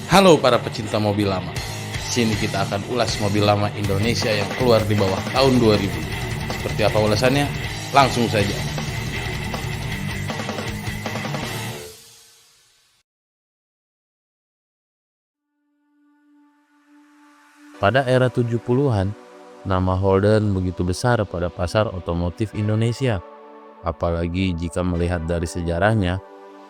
Halo para pecinta mobil lama. Sini kita akan ulas mobil lama Indonesia yang keluar di bawah tahun 2000. Seperti apa ulasannya? Langsung saja. Pada era 70-an, nama Holden begitu besar pada pasar otomotif Indonesia. Apalagi jika melihat dari sejarahnya,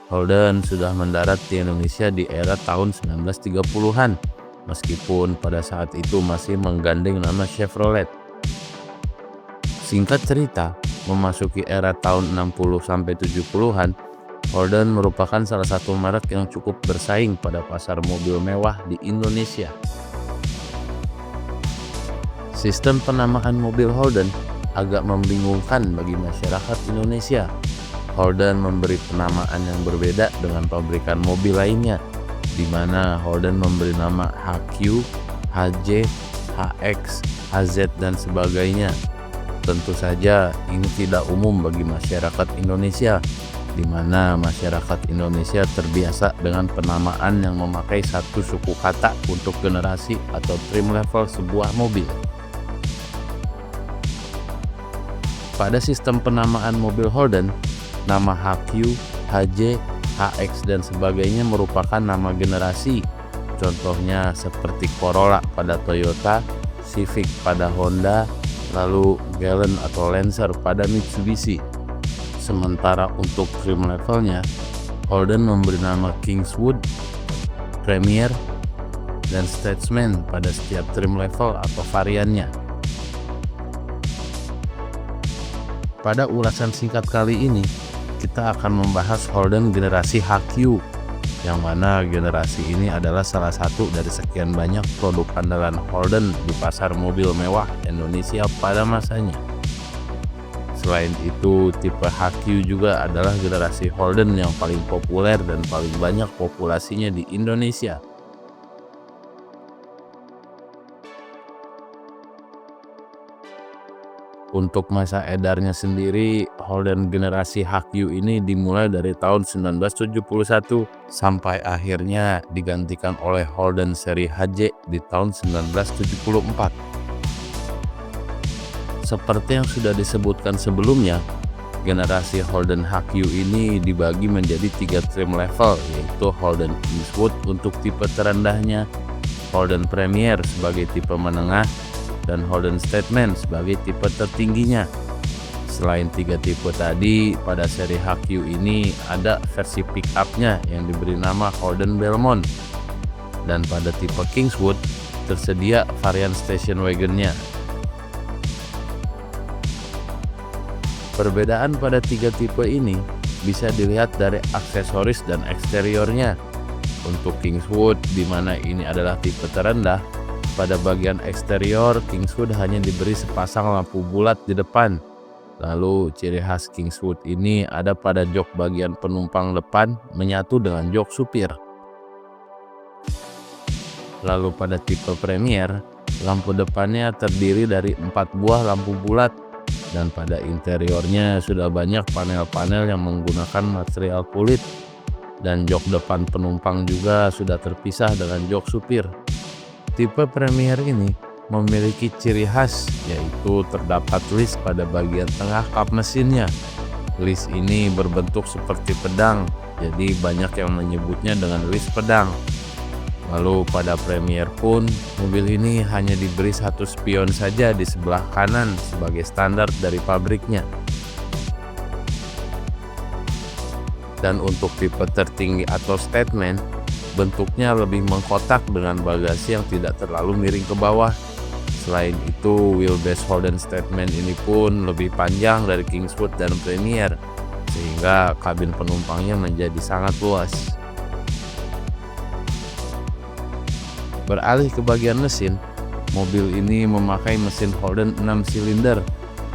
Holden sudah mendarat di Indonesia di era tahun 1930-an, meskipun pada saat itu masih menggandeng nama Chevrolet. Singkat cerita, memasuki era tahun 60-70-an, Holden merupakan salah satu merek yang cukup bersaing pada pasar mobil mewah di Indonesia. Sistem penamaan mobil Holden agak membingungkan bagi masyarakat Indonesia. Holden memberi penamaan yang berbeda dengan pabrikan mobil lainnya, di mana Holden memberi nama HQ, HJ, HX, HZ, dan sebagainya. Tentu saja ini tidak umum bagi masyarakat Indonesia, di mana masyarakat Indonesia terbiasa dengan penamaan yang memakai satu suku kata untuk generasi atau trim level sebuah mobil. Pada sistem penamaan mobil Holden, nama HQ, HJ, HX, dan sebagainya merupakan nama generasi. Contohnya seperti Corolla pada Toyota, Civic pada Honda, lalu Galen atau Lancer pada Mitsubishi. Sementara untuk trim levelnya, Holden memberi nama Kingswood, Premier, dan Statesman pada setiap trim level atau variannya. Pada ulasan singkat kali ini, kita akan membahas Holden generasi HQ, yang mana generasi ini adalah salah satu dari sekian banyak produk andalan Holden di pasar mobil mewah Indonesia pada masanya. Selain itu, tipe HQ juga adalah generasi Holden yang paling populer dan paling banyak populasinya di Indonesia. Untuk masa edarnya sendiri, Holden generasi HQ ini dimulai dari tahun 1971 sampai akhirnya digantikan oleh Holden seri HJ di tahun 1974. Seperti yang sudah disebutkan sebelumnya, generasi Holden HQ ini dibagi menjadi 3 trim level, yaitu Holden Kingswood untuk tipe terendahnya, Holden Premier sebagai tipe menengah, dan Holden Statesman sebagai tipe tertingginya. Selain 3 tipe tadi, pada seri HQ ini ada versi pick-up-nya yang diberi nama Holden Belmont. Dan pada tipe Kingswood tersedia varian station wagon-nya. Perbedaan pada 3 tipe ini bisa dilihat dari aksesoris dan eksteriornya. Untuk Kingswood, di mana ini adalah tipe terendah, pada bagian eksterior Kingswood hanya diberi sepasang lampu bulat di depan. Lalu ciri khas Kingswood ini ada pada jok bagian penumpang depan menyatu dengan jok supir. Lalu pada tipe Premier, lampu depannya terdiri dari 4 buah lampu bulat, dan pada interiornya sudah banyak panel-panel yang menggunakan material kulit, dan jok depan penumpang juga sudah terpisah dengan jok supir. Tipe Premier ini memiliki ciri khas, yaitu terdapat list pada bagian tengah kap mesinnya. List ini berbentuk seperti pedang, jadi banyak yang menyebutnya dengan list pedang. Lalu pada Premier pun, mobil ini hanya diberi satu spion saja di sebelah kanan sebagai standar dari pabriknya. Dan untuk tipe tertinggi atau Statesman, bentuknya lebih mengkotak dengan bagasi yang tidak terlalu miring ke bawah. Selain itu, wheelbase Holden Statesman ini pun lebih panjang dari Kingswood dan Premier, sehingga kabin penumpangnya menjadi sangat luas. Beralih ke bagian mesin, mobil ini memakai mesin Holden 6 silinder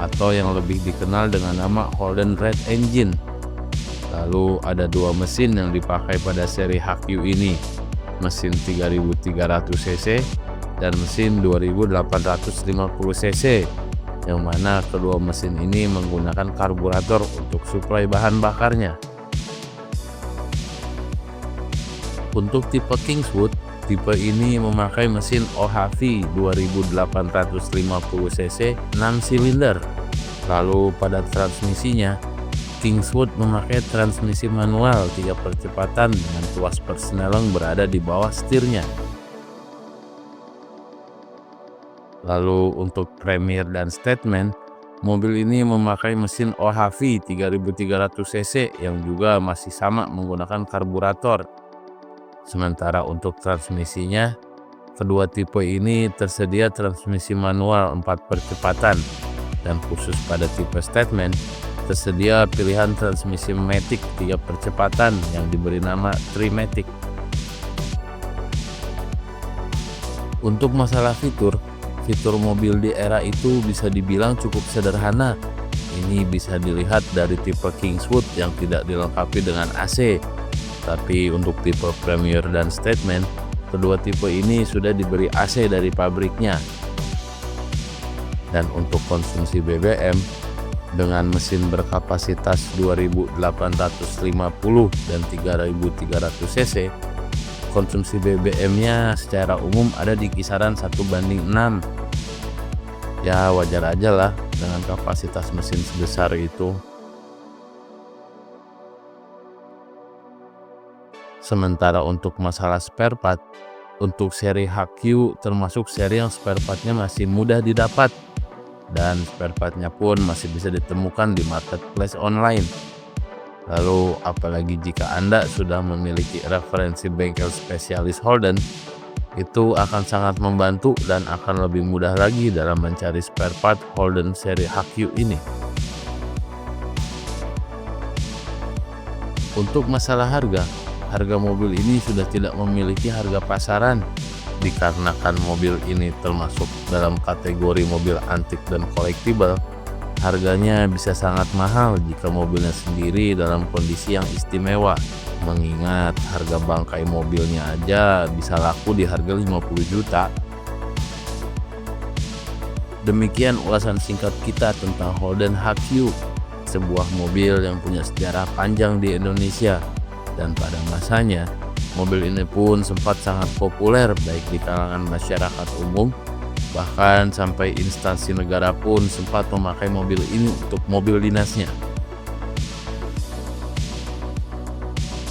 atau yang lebih dikenal dengan nama Holden Red Engine. Lalu ada 2 mesin yang dipakai pada seri HQ ini, mesin 3300 cc dan mesin 2850 cc, yang mana kedua mesin ini menggunakan karburator untuk suplai bahan bakarnya. Untuk tipe Kingswood, Tipe ini memakai mesin OHV 2850 cc 6 silinder. Lalu pada transmisinya, Kingswood memakai transmisi manual 3 percepatan dengan tuas persneleng berada di bawah setirnya. Lalu untuk Premier dan Statement, mobil ini memakai mesin OHV 3300 cc yang juga masih sama menggunakan karburator. Sementara untuk transmisinya, kedua tipe ini tersedia transmisi manual 4 percepatan, dan khusus pada tipe Statement tersedia pilihan transmisi Matic 3 percepatan yang diberi nama Trimatic. Untuk masalah fitur mobil di era itu bisa dibilang cukup sederhana. Ini bisa dilihat dari tipe Kingswood yang tidak dilengkapi dengan AC. Tapi untuk tipe Premier dan Statement, kedua tipe ini sudah diberi AC dari pabriknya. Dan untuk konsumsi BBM, dengan mesin berkapasitas 2850 dan 3300 cc, konsumsi BBM-nya secara umum ada di kisaran 1:6. Ya wajar aja lah dengan kapasitas mesin sebesar itu. Sementara untuk masalah spare part, untuk seri HQ termasuk seri yang spare partnya masih mudah didapat, dan spare partnya pun masih bisa ditemukan di marketplace online. Lalu apalagi jika Anda sudah memiliki referensi bengkel spesialis Holden, itu akan sangat membantu dan akan lebih mudah lagi dalam mencari spare part Holden seri HQ ini. Untuk masalah harga mobil ini sudah tidak memiliki harga pasaran, dikarenakan mobil ini termasuk dalam kategori mobil antik dan collectible. Harganya bisa sangat mahal jika mobilnya sendiri dalam kondisi yang istimewa, mengingat harga bangkai mobilnya aja bisa laku di harga 50 juta. Demikian ulasan singkat kita tentang Holden HQ, sebuah mobil yang punya sejarah panjang di Indonesia, dan pada masanya mobil ini pun sempat sangat populer baik di kalangan masyarakat umum, bahkan sampai instansi negara pun sempat memakai mobil ini untuk mobil dinasnya.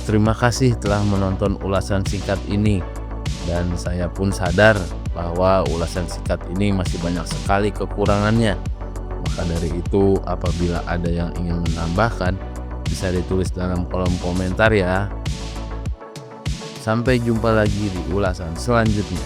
Terima kasih telah menonton ulasan singkat ini, dan saya pun sadar bahwa ulasan singkat ini masih banyak sekali kekurangannya. Maka dari itu, apabila ada yang ingin menambahkan, bisa ditulis dalam kolom komentar ya. Sampai jumpa lagi di ulasan selanjutnya.